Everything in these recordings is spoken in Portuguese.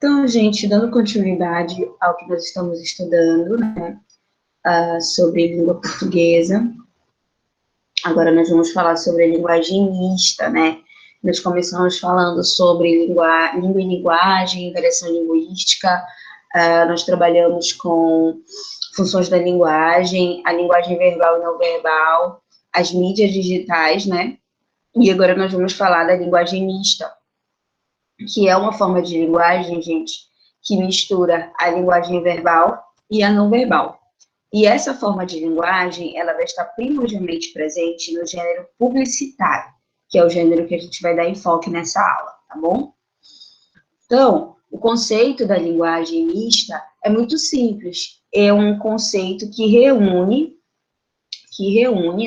Então, gente, dando continuidade ao que nós estamos estudando, né, sobre língua portuguesa, agora nós vamos falar sobre a linguagem mista, né? Nós começamos falando sobre língua e linguagem, variação linguística, nós trabalhamos com funções da linguagem, a linguagem verbal e não verbal, as mídias digitais, né? E agora nós vamos falar da linguagem mista, que é uma forma de linguagem, gente, que mistura a linguagem verbal e a não verbal. E essa forma de linguagem, ela vai estar primordialmente presente no gênero publicitário, que é o gênero que a gente vai dar enfoque nessa aula, tá bom? Então, o conceito da linguagem mista é muito simples. É um conceito que reúne,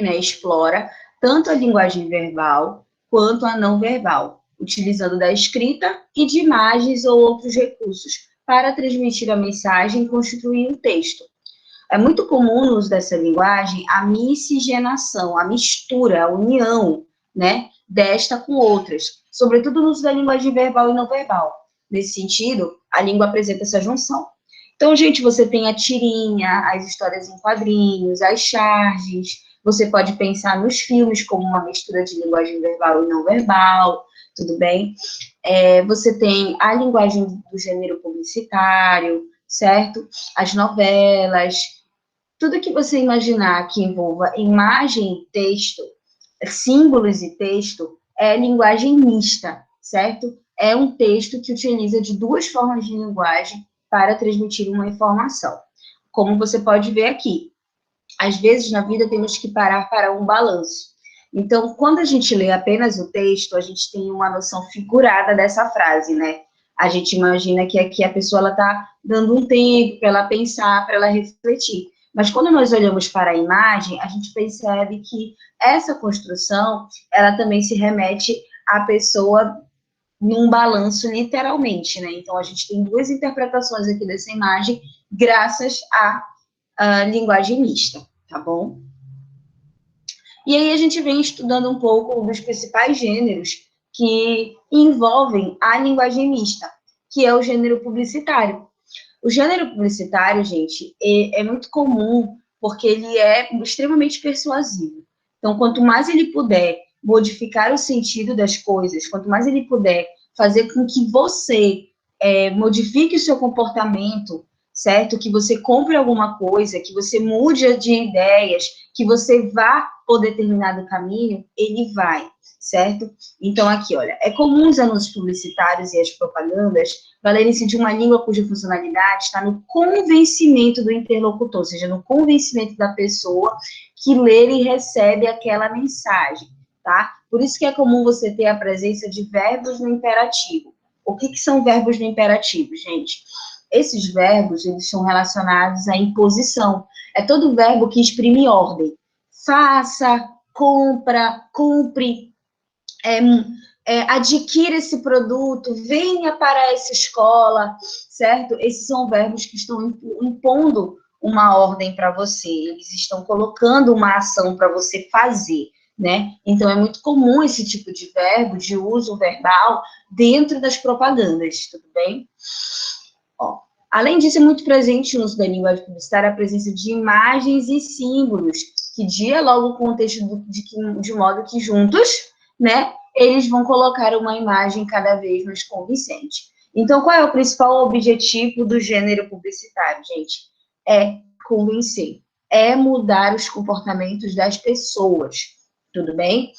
né, explora tanto a linguagem verbal quanto a não verbal, utilizando da escrita e de imagens ou outros recursos para transmitir a mensagem e construir um texto. É muito comum no uso dessa linguagem a miscigenação, a mistura, a união, né, desta com outras, sobretudo no uso da linguagem verbal e não verbal. Nesse sentido, a língua apresenta essa junção. Então, gente, você tem a tirinha, as histórias em quadrinhos, as charges, você pode pensar nos filmes como uma mistura de linguagem verbal e não verbal, tudo bem? Você tem a linguagem do gênero publicitário, certo? As novelas, tudo que você imaginar que envolva imagem e texto, símbolos e texto, é linguagem mista, certo? É um texto que utiliza de duas formas de linguagem para transmitir uma informação. Como você pode ver aqui, às vezes na vida temos que parar para um balanço. Então, quando a gente lê apenas o texto, a gente tem uma noção figurada dessa frase, né? A gente imagina que aqui a pessoa está dando um tempo para ela pensar, para ela refletir. Mas quando nós olhamos para a imagem, a gente percebe que essa construção, ela também se remete à pessoa num balanço, literalmente, né? Então, a gente tem duas interpretações aqui dessa imagem, graças à linguagem mista, tá bom? E aí a gente vem estudando um pouco dos principais gêneros que envolvem a linguagem mista, que é o gênero publicitário. O gênero publicitário, gente, é muito comum porque ele é extremamente persuasivo. Então, quanto mais ele puder modificar o sentido das coisas, quanto mais ele puder fazer com que você modifique o seu comportamento, certo? Que você compre alguma coisa, que você mude de ideias, que você vá por determinado caminho, ele vai, certo? Então, aqui, olha, é comum os anúncios publicitários e as propagandas valerem-se de uma língua cuja funcionalidade está no convencimento do interlocutor, ou seja, no convencimento da pessoa que lê e recebe aquela mensagem, tá? Por isso que é comum você ter a presença de verbos no imperativo. O que são verbos no imperativo, gente? Esses verbos, eles são relacionados à imposição. É todo verbo que exprime ordem. Faça, compra, cumpre, adquira esse produto, venha para essa escola, certo? Esses são verbos que estão impondo uma ordem para você, eles estão colocando uma ação para você fazer, né? Então, é muito comum esse tipo de verbo, de uso verbal, dentro das propagandas, tudo bem? Ó, além disso, é muito presente no uso da linguagem publicitária a presença de imagens e símbolos que dialogam com o texto de modo que juntos, né, eles vão colocar uma imagem cada vez mais convincente. Então, qual é o principal objetivo do gênero publicitário, gente? É convencer, é mudar os comportamentos das pessoas, tudo bem?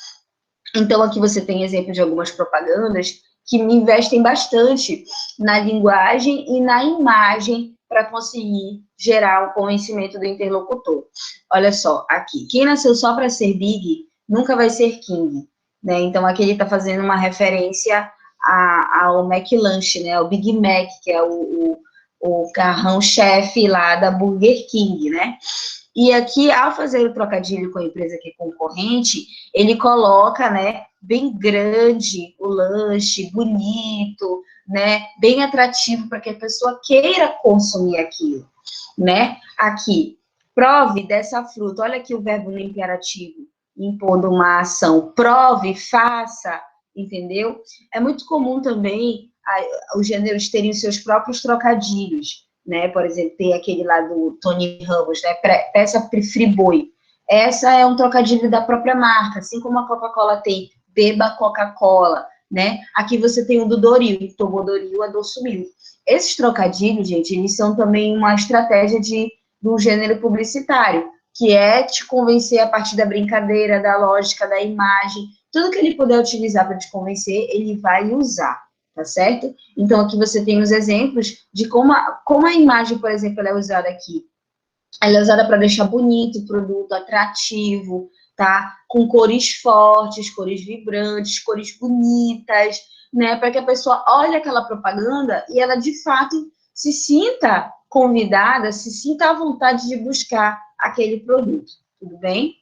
Então, aqui você tem exemplo de algumas propagandas que investem bastante na linguagem e na imagem para conseguir gerar o convencimento do interlocutor. Olha só, aqui, quem nasceu só para ser big nunca vai ser king, né? Então, aqui ele está fazendo uma referência ao McLanche, né? O Big Mac, que é o carrão-chefe lá da Burger King, né? E aqui, ao fazer o trocadilho com a empresa que é concorrente, ele coloca, né, bem grande o lanche, bonito, né, bem atrativo para que a pessoa queira consumir aquilo, né? Aqui, prove dessa fruta. Olha aqui o verbo no imperativo, impondo uma ação. Prove, faça, entendeu? É muito comum também os gêneros terem os seus próprios trocadilhos, né? Por exemplo, tem aquele lá do Tony Ramos, né? Peça Friboi. Essa é um trocadilho da própria marca, assim como a Coca-Cola tem Beba Coca-Cola, né? Aqui você tem o do Doril, tomou Doril, a Dor sumiu. Esses trocadilhos, gente, eles são também uma estratégia do gênero publicitário, que é te convencer a partir da brincadeira, da lógica, da imagem. Tudo que ele puder utilizar para te convencer, ele vai usar, tá certo? Então, aqui você tem os exemplos de como a imagem, por exemplo, ela é usada aqui. Ela é usada para deixar bonito o produto, atrativo, tá? Com cores fortes, cores vibrantes, cores bonitas, né? Para que a pessoa olhe aquela propaganda e ela, de fato, se sinta convidada, se sinta à vontade de buscar aquele produto. Tudo bem?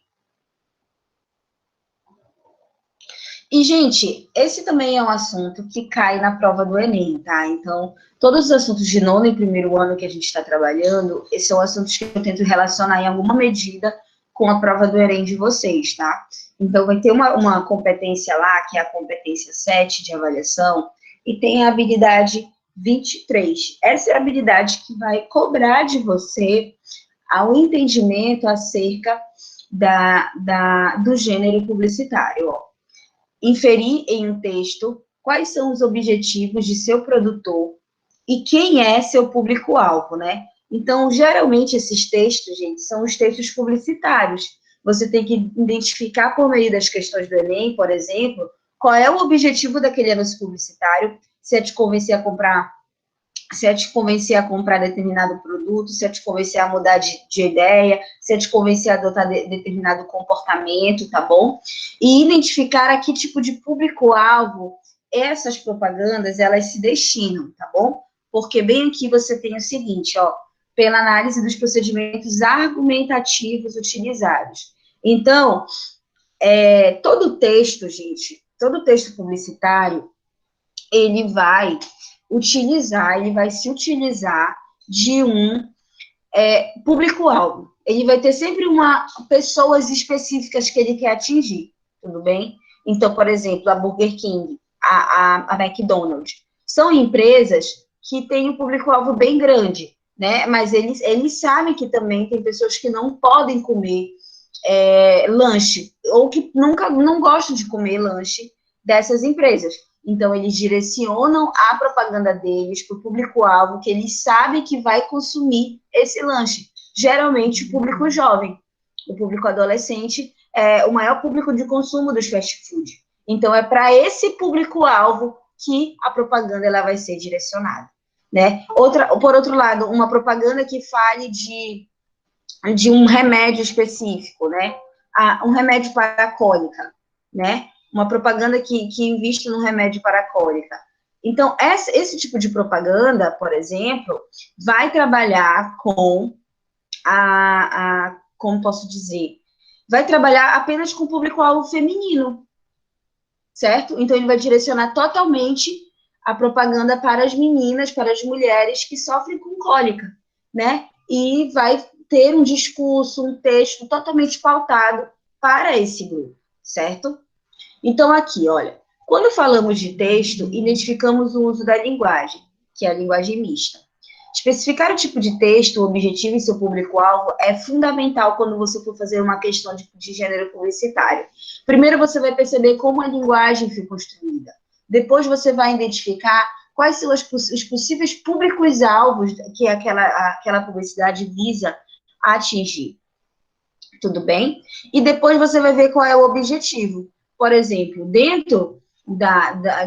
E, gente, esse também é um assunto que cai na prova do Enem, tá? Então, todos os assuntos de nono e primeiro ano que a gente está trabalhando, esses são assuntos que eu tento relacionar em alguma medida com a prova do Enem de vocês, tá? Então, vai ter uma competência lá, que é a competência 7 de avaliação, e tem a habilidade 23. Essa é a habilidade que vai cobrar de você ao entendimento acerca do gênero publicitário, ó. Inferir em um texto quais são os objetivos de seu produtor e quem é seu público-alvo, né? Então, geralmente, esses textos, gente, são os textos publicitários. Você tem que identificar, por meio das questões do Enem, por exemplo, qual é o objetivo daquele anúncio publicitário, se é te convencer a comprar, se é te convencer a comprar determinado produto, se é te convencer a mudar de ideia, se é te convencer a adotar determinado comportamento, tá bom? E identificar a que tipo de público-alvo essas propagandas, elas se destinam, tá bom? Porque bem aqui você tem o seguinte, ó, pela análise dos procedimentos argumentativos utilizados. Então, todo texto, gente, todo texto publicitário, ele vai se utilizar de um público-alvo. Ele vai ter sempre pessoas específicas que ele quer atingir, tudo bem? Então, por exemplo, a Burger King, a McDonald's, são empresas que têm um público-alvo bem grande, né? Mas eles sabem que também tem pessoas que não podem comer lanche, ou que não gostam de comer lanche dessas empresas. Então, eles direcionam a propaganda deles para o público-alvo que eles sabem que vai consumir esse lanche. Geralmente, o público jovem. O público adolescente é o maior público de consumo dos fast food. Então, é para esse público-alvo que a propaganda ela vai ser direcionada, né? Por outro lado, uma propaganda que fale de um remédio específico, né? Um remédio para a cólica, né? Uma propaganda que invista no remédio para a cólica. Então, esse tipo de propaganda, por exemplo, vai trabalhar com como posso dizer, vai trabalhar apenas com o público-alvo feminino, certo? Então, ele vai direcionar totalmente a propaganda para as meninas, para as mulheres que sofrem com cólica, né? E vai ter um discurso, um texto totalmente pautado para esse grupo, certo? Então, aqui, olha, quando falamos de texto, identificamos o uso da linguagem, que é a linguagem mista. Especificar o tipo de texto, o objetivo e seu público-alvo é fundamental quando você for fazer uma questão de gênero publicitário. Primeiro, você vai perceber como a linguagem foi construída. Depois, você vai identificar quais são os possíveis públicos-alvos que aquela publicidade visa atingir. Tudo bem? E depois você vai ver qual é o objetivo. Por exemplo, dentro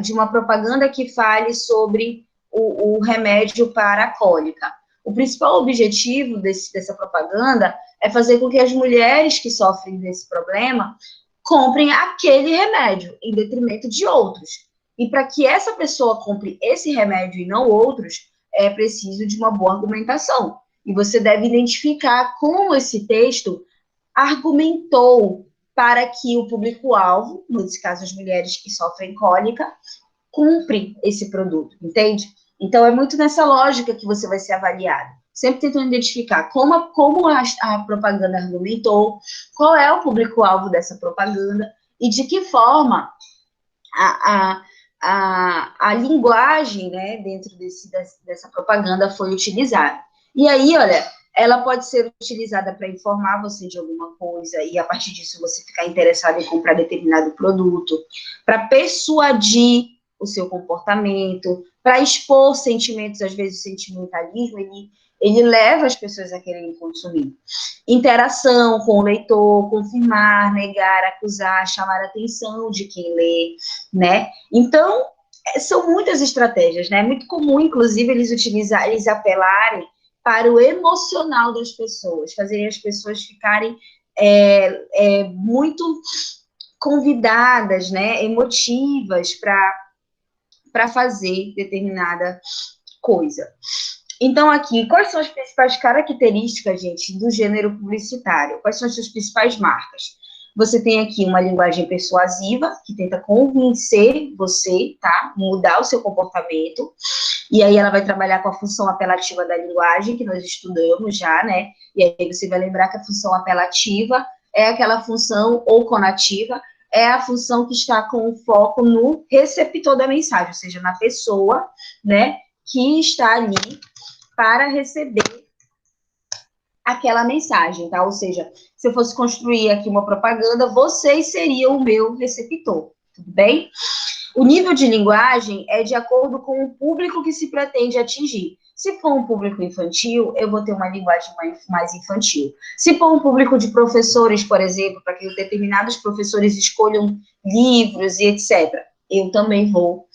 de uma propaganda que fale sobre o remédio para a cólica. O principal objetivo dessa propaganda é fazer com que as mulheres que sofrem desse problema comprem aquele remédio, em detrimento de outros. E para que essa pessoa compre esse remédio e não outros, é preciso de uma boa argumentação. E você deve identificar como esse texto argumentou para que o público-alvo, nesse caso as mulheres que sofrem cólica, cumpre esse produto, entende? Então, é muito nessa lógica que você vai ser avaliado. Sempre tentando identificar como a propaganda argumentou, qual é o público-alvo dessa propaganda e de que forma a linguagem, né, dentro dessa propaganda foi utilizada. E aí, olha, ela pode ser utilizada para informar você de alguma coisa e, a partir disso, você ficar interessado em comprar determinado produto, para persuadir o seu comportamento, para expor sentimentos, às vezes o sentimentalismo, ele leva as pessoas a quererem consumir. Interação com o leitor, confirmar, negar, acusar, chamar a atenção de quem lê, né? Então, são muitas estratégias, né? É muito comum, inclusive, eles apelarem para o emocional das pessoas, fazerem as pessoas ficarem muito convidadas, né? Emotivas para fazer determinada coisa. Então, aqui, quais são as principais características, gente, do gênero publicitário? Quais são as suas principais marcas? Você tem aqui uma linguagem persuasiva, que tenta convencer você, tá? Mudar o seu comportamento. E aí ela vai trabalhar com a função apelativa da linguagem, que nós estudamos já, né? E aí você vai lembrar que a função apelativa é aquela função, ou conativa, é a função que está com o foco no receptor da mensagem, ou seja, na pessoa, né? Que está ali para receber aquela mensagem, tá? Ou seja, se eu fosse construir aqui uma propaganda, vocês seriam o meu receptor, tudo bem? O nível de linguagem é de acordo com o público que se pretende atingir. Se for um público infantil, eu vou ter uma linguagem mais infantil. Se for um público de professores, por exemplo, para que determinados professores escolham livros e etc., eu também vou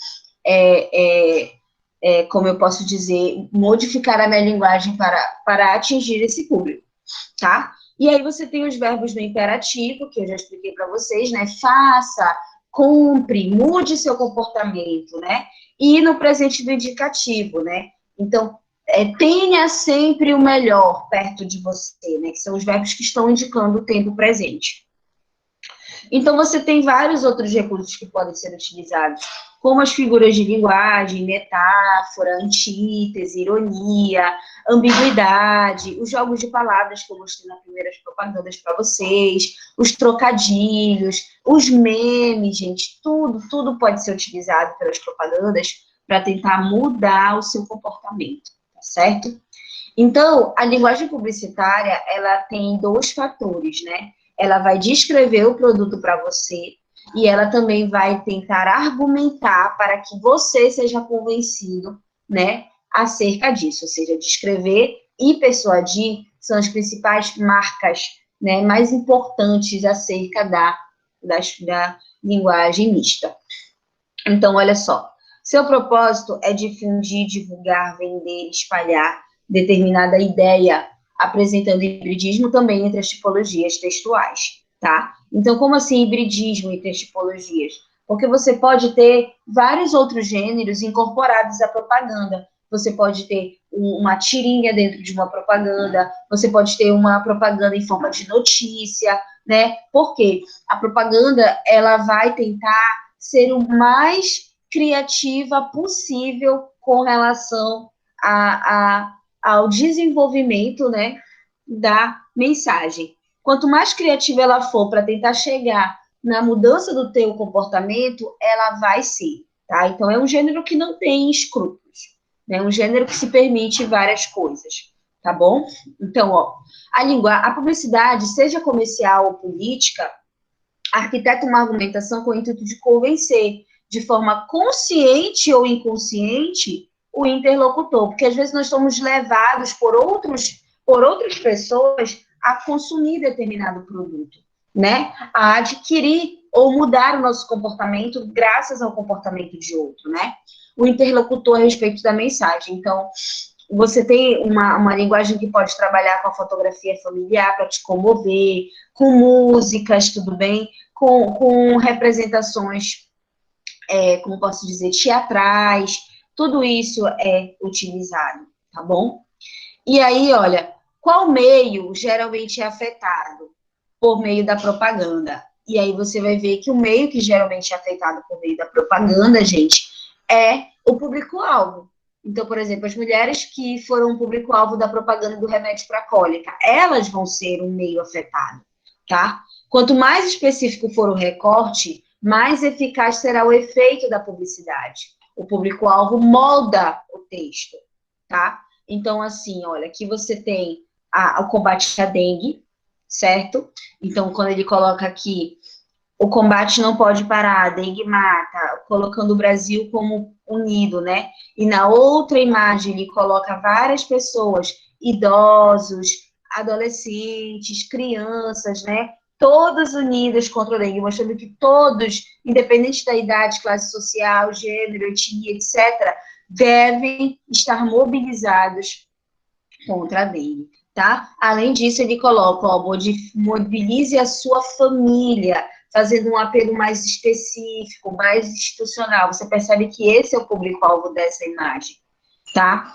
como eu posso dizer, modificar a minha linguagem para atingir esse público, tá? E aí você tem os verbos no imperativo, que eu já expliquei para vocês, né? Faça, compre, mude seu comportamento, né? E no presente do indicativo, né? Então, tenha sempre o melhor perto de você, né? Que são os verbos que estão indicando o tempo presente. Então, você tem vários outros recursos que podem ser utilizados, como as figuras de linguagem, metáfora, antítese, ironia, ambiguidade, os jogos de palavras que eu mostrei nas primeiras propagandas para vocês, os trocadilhos, os memes, gente, tudo pode ser utilizado pelas propagandas para tentar mudar o seu comportamento, tá certo? Então, a linguagem publicitária, ela tem dois fatores, né? Ela vai descrever o produto para você e ela também vai tentar argumentar para que você seja convencido, né, acerca disso. Ou seja, descrever e persuadir são as principais marcas, né, mais importantes acerca da linguagem mista. Então, olha só. Seu propósito é difundir, divulgar, vender, espalhar determinada ideia, apresentando hibridismo também entre as tipologias textuais, tá? Então, como assim hibridismo entre as tipologias? Porque você pode ter vários outros gêneros incorporados à propaganda. Você pode ter uma tirinha dentro de uma propaganda, você pode ter uma propaganda em forma de notícia, né? Porque a propaganda, ela vai tentar ser o mais criativa possível com relação ao desenvolvimento, né, da mensagem. Quanto mais criativa ela for para tentar chegar na mudança do teu comportamento, ela vai ser, tá? Então, é um gênero que não tem escrúpulos, né? Um gênero que se permite várias coisas, tá bom? Então, ó, a publicidade, seja comercial ou política, arquiteta uma argumentação com o intuito de convencer, de forma consciente ou inconsciente, o interlocutor, porque às vezes nós somos levados por outras pessoas a consumir determinado produto, né? A adquirir ou mudar o nosso comportamento graças ao comportamento de outro, né? O interlocutor a respeito da mensagem. Então, você tem uma linguagem que pode trabalhar com a fotografia familiar para te comover, com músicas, tudo bem? Com representações, como posso dizer, teatrais, tudo isso é utilizado, tá bom? E aí, olha, qual meio geralmente é afetado? Por meio da propaganda. E aí você vai ver que o meio que geralmente é afetado por meio da propaganda, gente, é o público-alvo. Então, por exemplo, as mulheres que foram o público-alvo da propaganda do remédio para cólica, elas vão ser um meio afetado, tá? Quanto mais específico for o recorte, mais eficaz será o efeito da publicidade. O público-alvo molda o texto, tá? Então, assim, olha, aqui você tem o combate à dengue, certo? Então, quando ele coloca aqui, o combate não pode parar, a dengue mata, colocando o Brasil como unido, né? E na outra imagem ele coloca várias pessoas, idosos, adolescentes, crianças, né? Todas unidas contra a dengue, mostrando que todos, independente da idade, classe social, gênero, etnia, etc., devem estar mobilizados contra a dengue, tá? Além disso, ele coloca, ó, mobilize a sua família, fazendo um apelo mais específico, mais institucional. Você percebe que esse é o público-alvo dessa imagem, tá?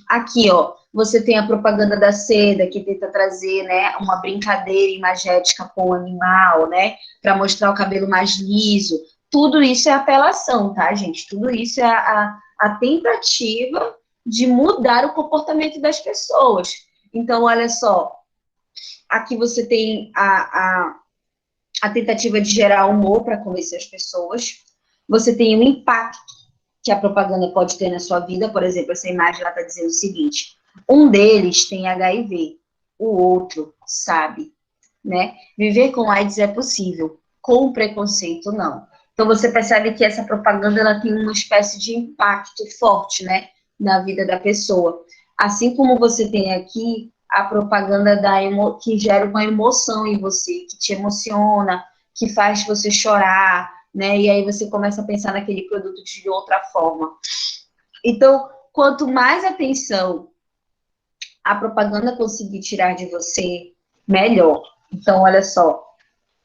Aqui, ó, você tem a propaganda da seda, que tenta trazer, né, uma brincadeira imagética com o animal, né, para mostrar o cabelo mais liso. Tudo isso é apelação, tá, gente? Tudo isso é a tentativa de mudar o comportamento das pessoas. Então, olha só, aqui você tem a tentativa de gerar humor para convencer as pessoas. Você tem o impacto que a propaganda pode ter na sua vida. Por exemplo, essa imagem ela está dizendo o seguinte: um deles tem HIV, o outro sabe, né? Viver com AIDS é possível, com preconceito não. Então você percebe que essa propaganda ela tem uma espécie de impacto forte, né, na vida da pessoa. Assim como você tem aqui a propaganda que gera uma emoção em você, que te emociona, que faz você chorar, né? E aí você começa a pensar naquele produto de outra forma. Então, quanto mais atenção a propaganda conseguir tirar de você, melhor. Então, olha só,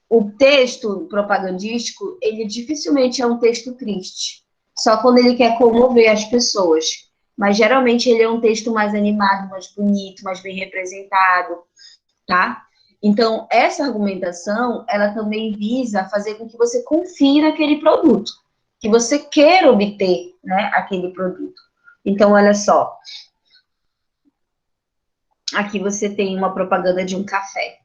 o texto propagandístico, ele dificilmente é um texto triste, só quando ele quer comover as pessoas. Mas, geralmente, ele é um texto mais animado, mais bonito, mais bem representado, tá? Então, essa argumentação, ela também visa fazer com que você confie naquele produto, que você queira obter, né, aquele produto. Então, olha só, aqui você tem uma propaganda de um café,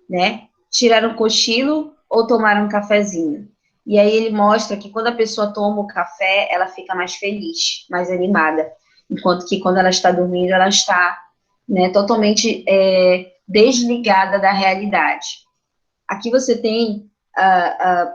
né? Tirar um cochilo ou tomar um cafezinho. E aí ele mostra que quando a pessoa toma o café, ela fica mais feliz, mais animada. Enquanto que quando ela está dormindo, ela está, né, totalmente desligada da realidade. Aqui você tem,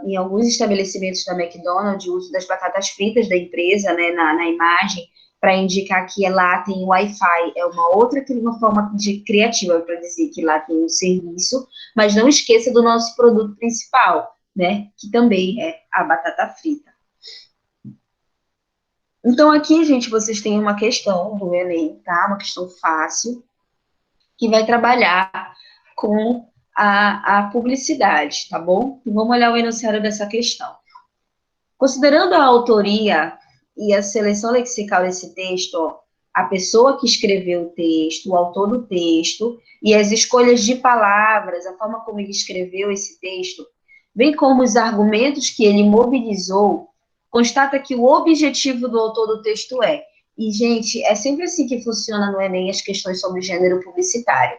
em alguns estabelecimentos da McDonald's, o uso das batatas fritas da empresa, né, na imagem, para indicar que lá tem Wi-Fi. É uma forma de criativa para dizer que lá tem um serviço, mas não esqueça do nosso produto principal, né, que também é a batata frita. Então, aqui, gente, vocês têm uma questão do Enem, tá? Uma questão fácil, que vai trabalhar com a publicidade, tá bom? Então, vamos olhar o enunciado dessa questão. Considerando a autoria e a seleção lexical desse texto, ó, a pessoa que escreveu o texto, o autor do texto, e as escolhas de palavras, a forma como ele escreveu esse texto, bem como os argumentos que ele mobilizou, constata que o objetivo do autor do texto é, e, gente, é sempre assim que funciona no Enem as questões sobre gênero publicitário.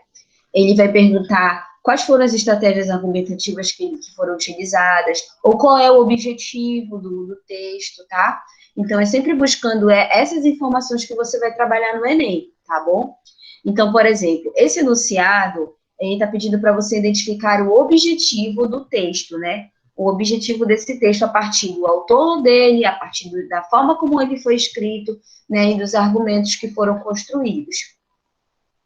Ele vai perguntar quais foram as estratégias argumentativas que foram utilizadas, ou qual é o objetivo do texto, tá? Então, é sempre buscando essas informações que você vai trabalhar no Enem, tá bom? Então, por exemplo, esse enunciado, ele está pedindo para você identificar o objetivo do texto, né? O objetivo desse texto a partir do autor dele, a partir da forma como ele foi escrito, né? E dos argumentos que foram construídos.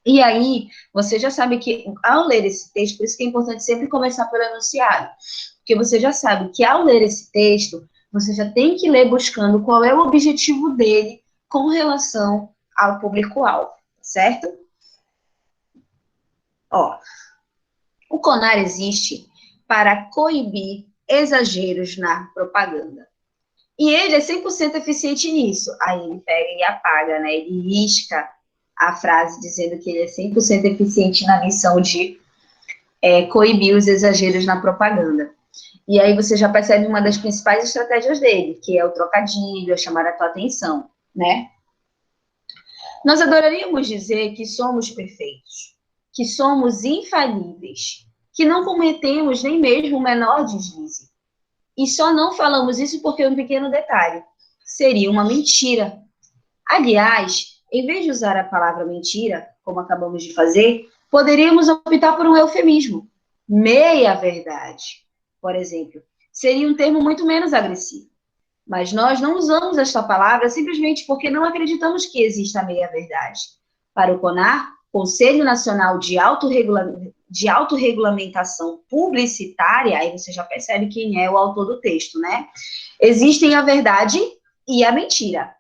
E aí, você já sabe que, ao ler esse texto, por isso que é importante sempre começar pelo enunciado, porque você já sabe que, ao ler esse texto, você já tem que ler buscando qual é o objetivo dele com relação ao público-alvo, certo? Ó, o CONAR existe para coibir exageros na propaganda. E ele é 100% eficiente nisso. Aí ele pega e apaga, né? Ele risca a frase dizendo que ele é 100% eficiente na missão de coibir os exageros na propaganda. E aí você já percebe uma das principais estratégias dele, que é o trocadilho, é chamar a tua atenção, né? Nós adoraríamos dizer que somos perfeitos, que somos infalíveis, que não cometemos nem mesmo o menor deslize. E só não falamos isso porque um pequeno detalhe. Seria uma mentira. Aliás, em vez de usar a palavra mentira, como acabamos de fazer, poderíamos optar por um eufemismo. Meia-verdade, por exemplo. Seria um termo muito menos agressivo. Mas nós não usamos esta palavra simplesmente porque não acreditamos que exista meia-verdade. Para o CONAR, Conselho Nacional de Autorregulamentação Publicitária, aí você já percebe quem é o autor do texto, né? Existem a verdade e a mentira.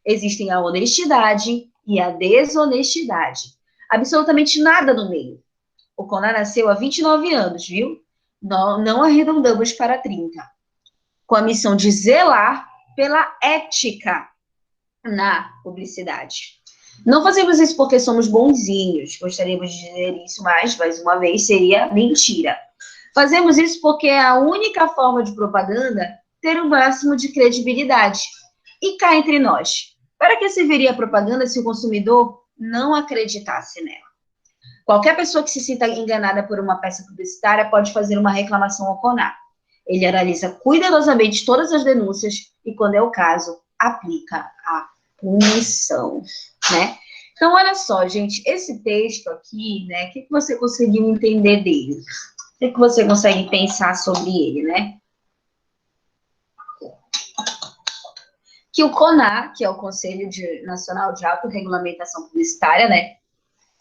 Existem a honestidade e a desonestidade. Absolutamente nada no meio. O CONAR nasceu há 29 anos, viu? Não arredondamos para 30. Com a missão de zelar pela ética na publicidade. Não fazemos isso porque somos bonzinhos, gostaríamos de dizer isso, mas, mais uma vez, seria mentira. Fazemos isso porque é a única forma de propaganda ter o máximo de credibilidade. E cá entre nós, para que serviria a propaganda se o consumidor não acreditasse nela? Qualquer pessoa que se sinta enganada por uma peça publicitária pode fazer uma reclamação ao CONAR. Ele analisa cuidadosamente todas as denúncias e, quando é o caso, aplica a punição, né? Então, olha só, gente, esse texto aqui, né, o que você conseguiu entender dele? O que você consegue pensar sobre ele, né? Que o CONAR, que é o Conselho Nacional de Autorregulamentação Publicitária, né,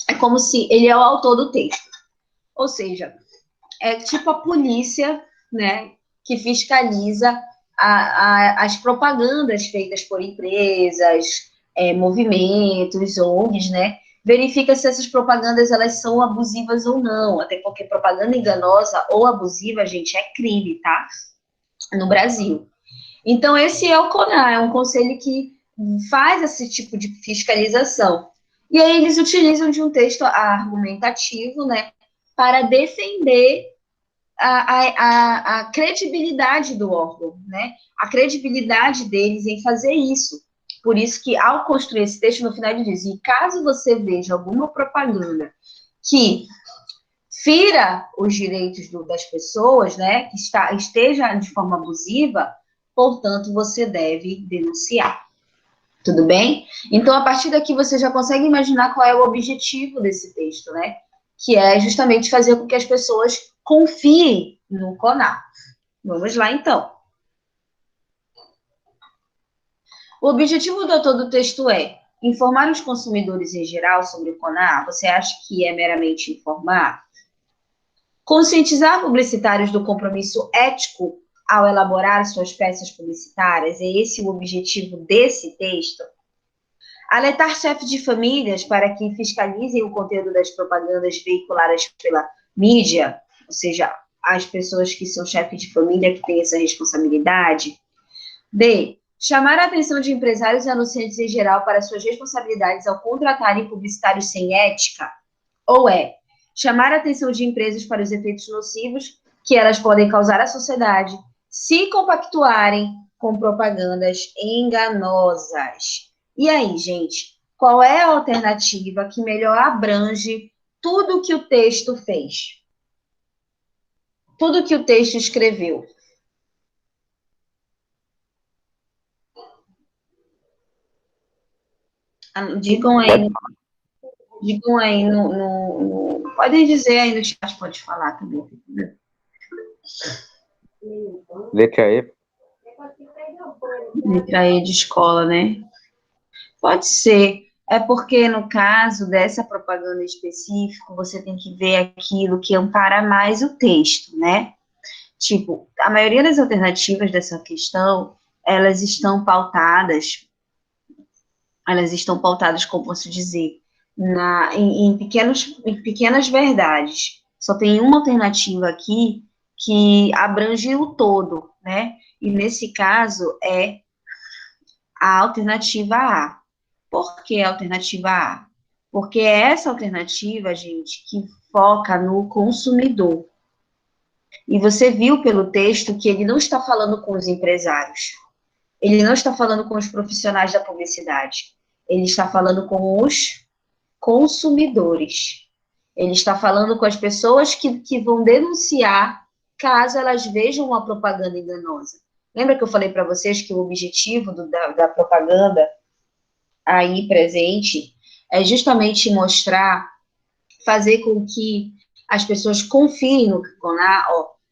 é como se ele é o autor do texto. Ou seja, é tipo a polícia, né, que fiscaliza as propagandas feitas por empresas, movimentos, ONGs, né, verifica se essas propagandas elas são abusivas ou não, até porque propaganda enganosa ou abusiva, gente, é crime, tá? No Brasil. Então, esse é o CONAR, é um conselho que faz esse tipo de fiscalização. E aí eles utilizam de um texto argumentativo, né, para defender a credibilidade do órgão, né? A credibilidade deles em fazer isso. Por isso que, ao construir esse texto, no final ele diz, e caso você veja alguma propaganda que fira os direitos das pessoas, né, que esteja de forma abusiva, portanto, você deve denunciar. Tudo bem? Então, a partir daqui, você já consegue imaginar qual é o objetivo desse texto, né? Que é justamente fazer com que as pessoas confiem no CONAR. Vamos lá, então. O objetivo do autor do texto é informar os consumidores em geral sobre o CONAR. Você acha que é meramente informar? Conscientizar publicitários do compromisso ético ao elaborar suas peças publicitárias. É esse o objetivo desse texto? Alertar chefes de famílias para que fiscalizem o conteúdo das propagandas veiculadas pela mídia, ou seja, as pessoas que são chefes de família que têm essa responsabilidade. D. Chamar a atenção de empresários e anunciantes em geral para suas responsabilidades ao contratarem publicitários sem ética. Ou chamar a atenção de empresas para os efeitos nocivos que elas podem causar à sociedade se compactuarem com propagandas enganosas. E aí, gente, qual é a alternativa que melhor abrange tudo que o texto fez? Tudo que o texto escreveu. Digam aí podem dizer aí no chat, pode falar também. Letra E. Letra E de escola, né? Pode ser. É porque, no caso dessa propaganda específica, você tem que ver aquilo que ampara mais o texto, né? Tipo, a maioria das alternativas dessa questão, elas estão pautadas, como posso dizer, em pequenas verdades. Só tem uma alternativa aqui que abrange o todo, né? E nesse caso é a alternativa A. Por que a alternativa A? Porque é essa alternativa, gente, que foca no consumidor. E você viu pelo texto que ele não está falando com os empresários. Ele não está falando com os profissionais da publicidade. Ele está falando com os consumidores. Ele está falando com as pessoas que vão denunciar caso elas vejam uma propaganda enganosa. Lembra que eu falei para vocês que o objetivo da propaganda aí presente é justamente mostrar, fazer com que as pessoas confiem no CONAR.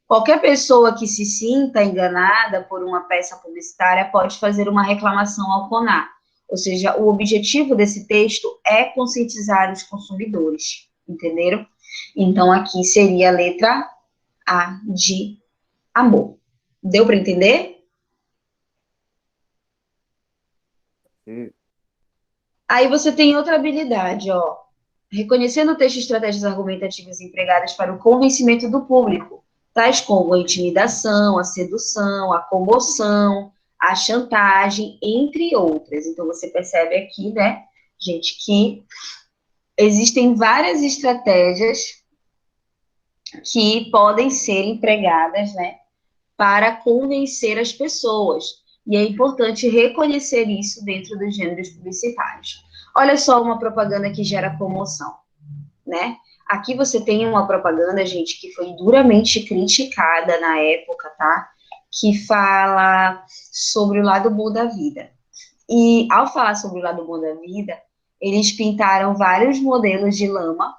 Qualquer pessoa que se sinta enganada por uma peça publicitária pode fazer uma reclamação ao CONAR. Ou seja, o objetivo desse texto é conscientizar os consumidores, entenderam? Então, aqui seria a letra A de amor. Deu para entender? Sim. Aí você tem outra habilidade, ó. Reconhecendo o texto e estratégias argumentativas empregadas para o convencimento do público, tais como a intimidação, a sedução, a comoção, a chantagem, entre outras. Então, você percebe aqui, né, gente, que existem várias estratégias que podem ser empregadas, né, para convencer as pessoas. E é importante reconhecer isso dentro dos gêneros publicitários. Olha só uma propaganda que gera comoção, né? Aqui você tem uma propaganda, gente, que foi duramente criticada na época, tá? Que fala sobre o lado bom da vida. E ao falar sobre o lado bom da vida, eles pintaram vários modelos de lama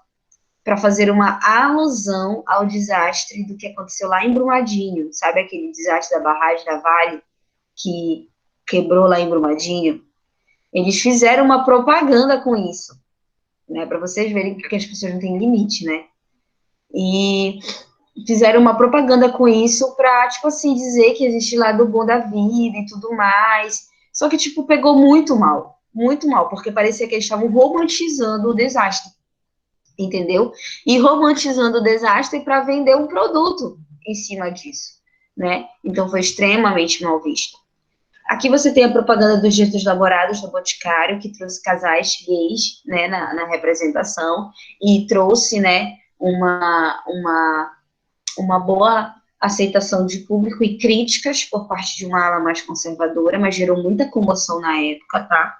para fazer uma alusão ao desastre do que aconteceu lá em Brumadinho. Sabe aquele desastre da barragem da Vale que quebrou lá em Brumadinho? Eles fizeram uma propaganda com isso, né? Para vocês verem que as pessoas não têm limite, né? E fizeram uma propaganda com isso para, tipo assim, dizer que existe lado bom da vida e tudo mais. Só que, tipo, pegou muito mal, porque parecia que eles estavam romantizando o desastre, entendeu? E romantizando o desastre para vender um produto em cima disso, né? Então foi extremamente mal visto. Aqui você tem a propaganda dos Dias dos Namorados do Boticário, que trouxe casais gays, né, na representação, e trouxe, né, uma boa aceitação de público e críticas por parte de uma ala mais conservadora, mas gerou muita comoção na época, tá?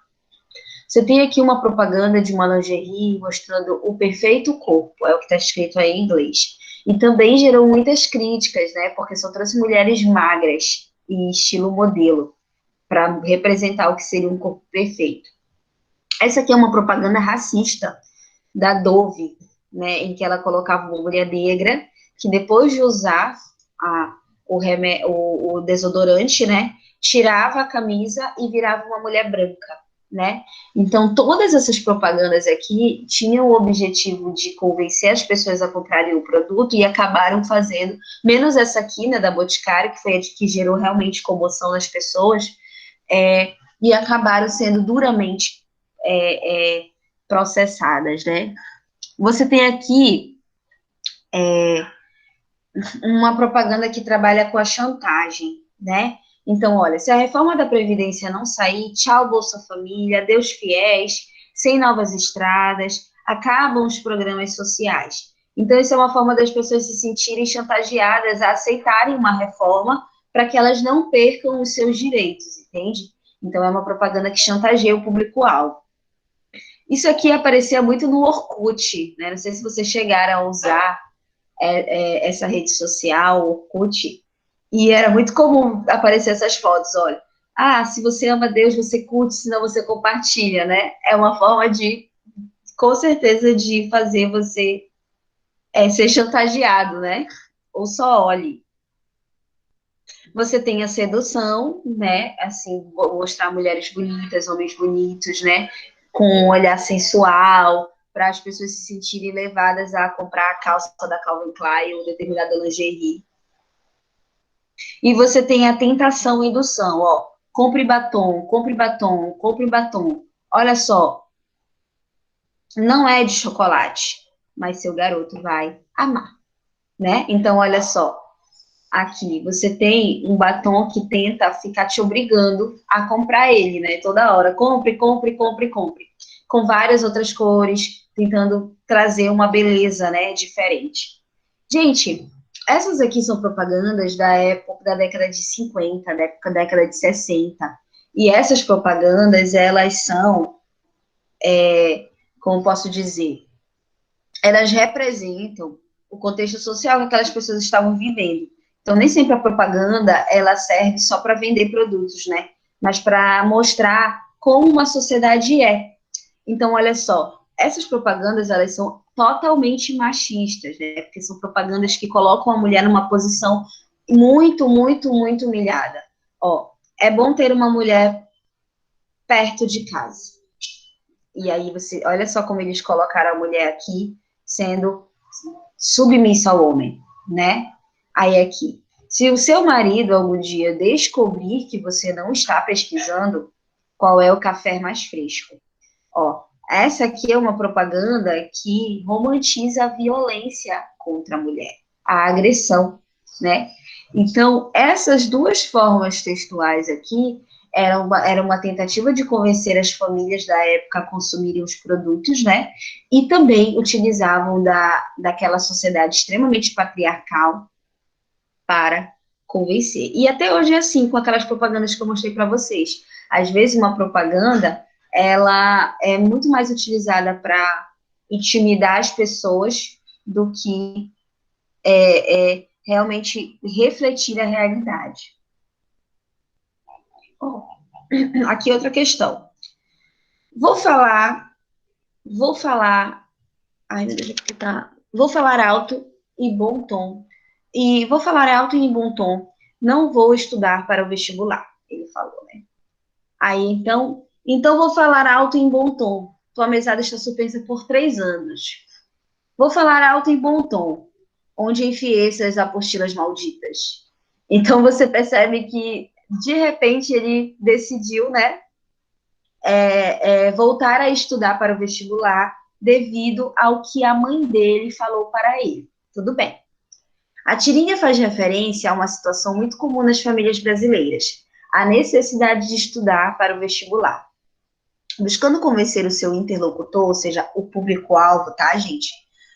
Você tem aqui uma propaganda de uma lingerie mostrando o perfeito corpo, é o que está escrito aí em inglês. E também gerou muitas críticas, né, porque só trouxe mulheres magras e estilo modelo, para representar o que seria um corpo perfeito. Essa aqui é uma propaganda racista da Dove, né, em que ela colocava uma mulher negra que depois de usar o desodorante, né, tirava a camisa e virava uma mulher branca, né? Então, todas essas propagandas aqui tinham o objetivo de convencer as pessoas a comprarem o produto e acabaram fazendo, menos essa aqui, né, da Boticário, que foi a que gerou realmente comoção nas pessoas, e acabaram sendo duramente processadas, né? Você tem aqui uma propaganda que trabalha com a chantagem, né? Então, olha, se a reforma da Previdência não sair, tchau Bolsa Família, Deus fiéis, sem novas estradas, acabam os programas sociais. Então, isso é uma forma das pessoas se sentirem chantageadas a aceitarem uma reforma para que elas não percam os seus direitos, entende? Então, é uma propaganda que chantageia o público-alvo. Isso aqui aparecia muito no Orkut, né? Não sei se vocês chegaram a usar essa rede social, Orkut, e era muito comum aparecer essas fotos, olha. Ah, se você ama Deus, você curte, senão você compartilha, né? É uma forma de, com certeza, de fazer você ser chantageado, né? Ou só olhe. Você tem a sedução, né? Assim, mostrar mulheres bonitas, homens bonitos, né? Com um olhar sensual, para as pessoas se sentirem levadas a comprar a calça da Calvin Klein ou determinada lingerie. E você tem a tentação e indução, ó. Compre batom, compre batom, compre batom. Olha só, não é de chocolate, mas seu garoto vai amar, né? Então, olha só. Aqui, você tem um batom que tenta ficar te obrigando a comprar ele, né? Toda hora. Compre, compre, compre, compre. Com várias outras cores, tentando trazer uma beleza, né? Diferente. Gente, essas aqui são propagandas da época da década de 50, da década de 60. E essas propagandas, elas são, como posso dizer, elas representam o contexto social que aquelas pessoas estavam vivendo. Então, nem sempre a propaganda, ela serve só para vender produtos, né? Mas para mostrar como uma sociedade é. Então, olha só, essas propagandas, elas são totalmente machistas, né? Porque são propagandas que colocam a mulher numa posição muito, muito, muito humilhada. Ó, é bom ter uma mulher perto de casa. E aí você, olha só como eles colocaram a mulher aqui sendo submissa ao homem, né? Aí aqui, se o seu marido algum dia descobrir que você não está pesquisando qual é o café mais fresco, ó, essa aqui é uma propaganda que romantiza a violência contra a mulher, a agressão, né? Então, essas duas formas textuais aqui era uma tentativa de convencer as famílias da época a consumirem os produtos, né? E também utilizavam daquela sociedade extremamente patriarcal para convencer. E até hoje é assim, com aquelas propagandas que eu mostrei para vocês. Às vezes, uma propaganda, ela é muito mais utilizada para intimidar as pessoas do que realmente refletir a realidade. Oh, aqui outra questão. Vou falar, ai meu Deus, vou falar alto e bom tom. E vou falar alto e em bom tom. Não vou estudar para o vestibular, ele falou, né? Aí, então vou falar alto e em bom tom. Tua mesada está suspensa por 3 anos. Vou falar alto e em bom tom. Onde enfiei essas apostilas malditas? Então você percebe que, de repente, ele decidiu, né, voltar a estudar para o vestibular devido ao que a mãe dele falou para ele. Tudo bem. A tirinha faz referência a uma situação muito comum nas famílias brasileiras, a necessidade de estudar para o vestibular. Buscando convencer o seu interlocutor, ou seja, o público-alvo, tá, gente?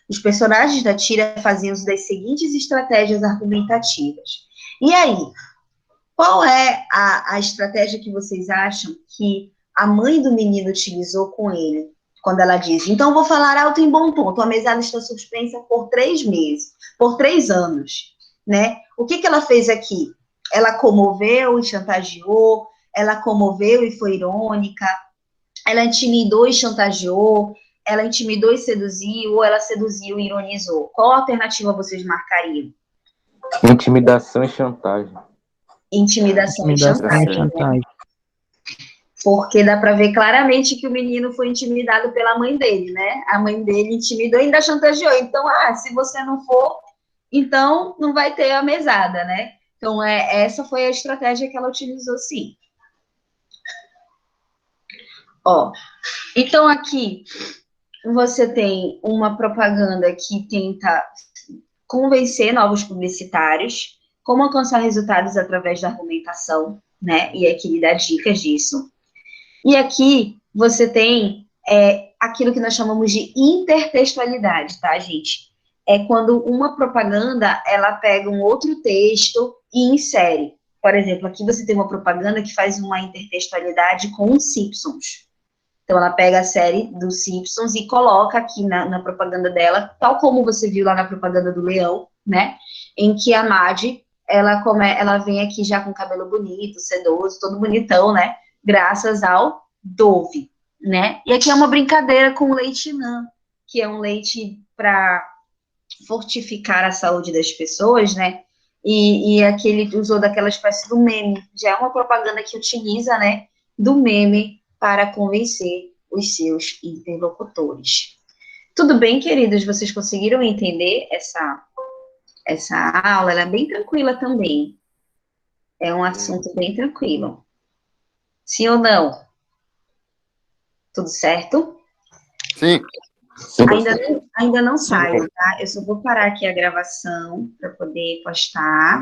Os personagens da tira faziam uso das seguintes estratégias argumentativas. E aí, qual é a estratégia que vocês acham que a mãe do menino utilizou com ele? Quando ela diz, então vou falar alto em bom tom, tua mesada está suspensa por 3 meses, por 3 anos, né? O que ela fez aqui? Ela comoveu e chantageou, ela comoveu e foi irônica, ela intimidou e chantageou, ela intimidou e seduziu, ou ela seduziu e ironizou? Qual alternativa vocês marcariam? Intimidação e chantagem. Intimidação e chantagem, né? Porque dá para ver claramente que o menino foi intimidado pela mãe dele, né? A mãe dele intimidou e ainda chantageou. Então, se você não for, então não vai ter a mesada, né? Então, essa foi a estratégia que ela utilizou, sim. Ó, então aqui você tem uma propaganda que tenta convencer novos publicitários, como alcançar resultados através da argumentação, né? E aqui ele dá dicas disso. E aqui você tem aquilo que nós chamamos de intertextualidade, tá, gente? É quando uma propaganda, ela pega um outro texto e insere. Por exemplo, aqui você tem uma propaganda que faz uma intertextualidade com os Simpsons. Então, ela pega a série dos Simpsons e coloca aqui na propaganda dela, tal como você viu lá na propaganda do Leão, né? Em que a Madge, ela vem aqui já com cabelo bonito, sedoso, todo bonitão, né? Graças ao Dove, né? E aqui é uma brincadeira com o leite Nan, que é um leite para fortificar a saúde das pessoas, né? E aqui ele usou daquela espécie do meme. Já é uma propaganda que utiliza, né? Do meme para convencer os seus interlocutores. Tudo bem, queridos? Vocês conseguiram entender essa aula? Ela é bem tranquila também. É um assunto bem tranquilo. Sim ou não? Tudo certo? Sim. Ainda não saiu, tá? Eu só vou parar aqui a gravação para poder postar.